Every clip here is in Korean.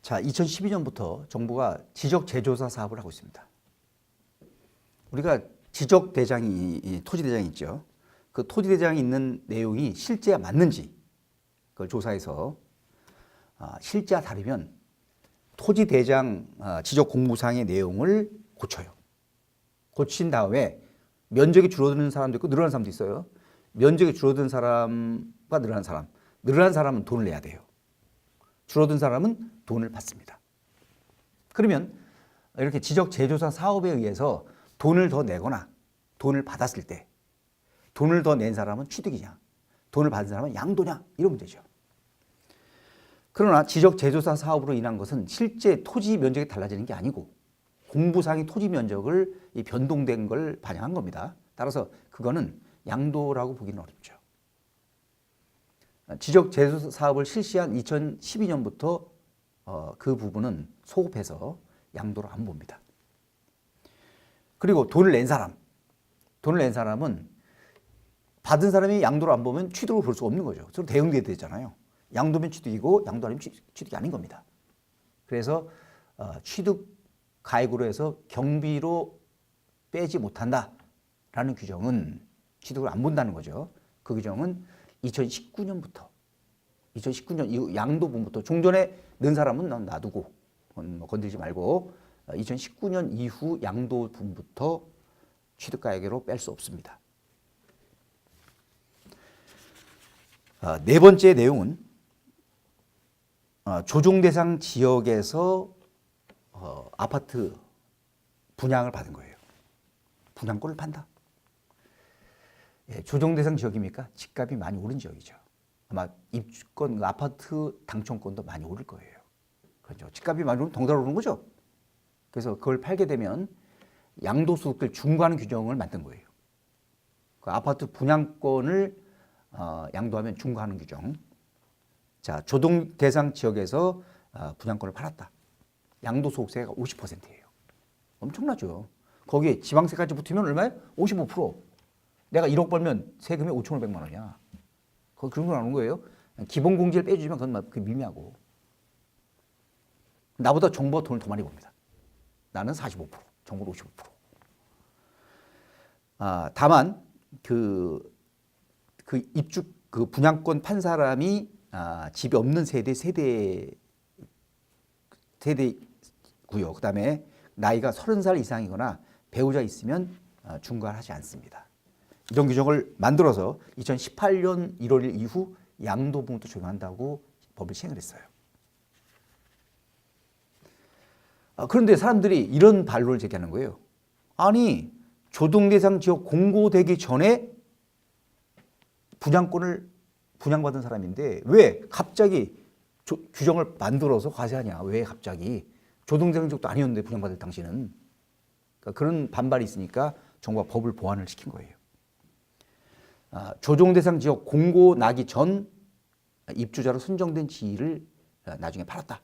자, 2012년부터 정부가 지적재조사 사업을 하고 있습니다. 우리가 지적대장이, 토지대장이 있죠. 그 토지대장이 있는 내용이 실제와 맞는지 그걸 조사해서 실제와 다르면 토지대장 지적공무상의 내용을 고쳐요. 고친 다음에 면적이 줄어드는 사람도 있고 늘어나는 사람도 있어요. 면적이 줄어든 사람과 늘어난 사람. 늘어난 사람은 돈을 내야 돼요. 줄어든 사람은 돈을 받습니다. 그러면 이렇게 지적재조사 사업에 의해서 돈을 더 내거나 돈을 받았을 때 돈을 더 낸 사람은 취득이냐, 돈을 받은 사람은 양도냐, 이런 문제죠. 그러나 지적재조사 사업으로 인한 것은 실제 토지 면적이 달라지는 게 아니고 공부상의 토지 면적을 변동된 걸 반영한 겁니다. 따라서 그거는 양도라고 보기는 어렵죠. 지적재조사 사업을 실시한 2012년부터 그 부분은 소급해서 양도로 안 봅니다. 그리고 돈을 낸 사람은 받은 사람이 양도를 안 보면 취득을 볼 수가 없는 거죠. 서로 대응돼야 되잖아요. 양도면 취득이고 양도 아니면 취득이 아닌 겁니다. 그래서 취득 가액으로 해서 경비로 빼지 못한다라는 규정은 취득을 안 본다는 거죠. 그 규정은 2019년 이후 양도분부터 종전에 넣은 사람은 놔두고 건드리지 말고 2019년 이후 양도분부터 취득가액으로 뺄 수 없습니다. 네 번째 내용은 조정대상 지역에서 아파트 분양을 받은 거예요. 분양권을 판다. 예, 조정대상 지역입니까? 집값이 많이 오른 지역이죠. 아마 입주권, 아파트 당첨권도 많이 오를 거예요. 그렇죠. 집값이 많이 오르면 덩달아 오르는 거죠. 그래서 그걸 팔게 되면 양도소득을 중과하는 규정을 만든 거예요. 그 아파트 분양권을 양도하면 중과하는 규정. 자, 조정 대상 지역에서 분양권을 팔았다. 양도소득세가 50%예요. 엄청나죠. 거기에 지방세까지 붙으면 얼마예요? 55%. 내가 1억 벌면 세금이 5,500만 원이야. 거기 그런 거 나오는 거예요. 기본공제를 빼주면 그건 미미하고. 나보다 정부가 돈을 더 많이 봅니다. 나는 45%, 정부는 55%. 다만 그 분양권 판 사람이 집이 없는 세대고요. 그다음에 나이가 30살 이상이거나 배우자 있으면 중과를 하지 않습니다. 이런 규정을 만들어서 2018년 1월 1일 이후 양도분부도 적용한다고 법을 시행을 했어요. 그런데 사람들이 이런 반론을 제기하는 거예요. 아니, 조정대상 지역 공고되기 전에 분양권을 분양받은 사람인데 왜 갑자기 규정을 만들어서 과세하냐? 왜 갑자기? 조정대상 지역도 아니었는데 분양받을 당시는. 그러니까 그런 반발이 있으니까 정부가 법을 보완을 시킨 거예요. 조정대상 지역 공고 나기 전 입주자로 선정된 지위를 나중에 팔았다.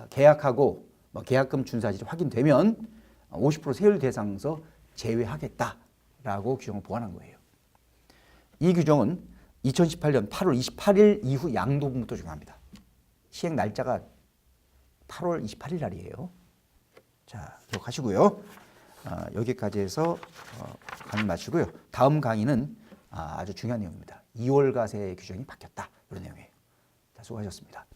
계약하고 계약금 준 사실이 확인되면 50% 세율 대상에서 제외하겠다라고 규정을 보완한 거예요. 이 규정은 2018년 8월 28일 이후 양도분부터 적용합니다. 시행 날짜가 8월 28일 날이에요. 자, 기억하시고요. 여기까지 해서 강의 마치고요. 다음 강의는 아주 중요한 내용입니다. 2월 과세 규정이 바뀌었다. 이런 내용이에요. 자, 수고하셨습니다.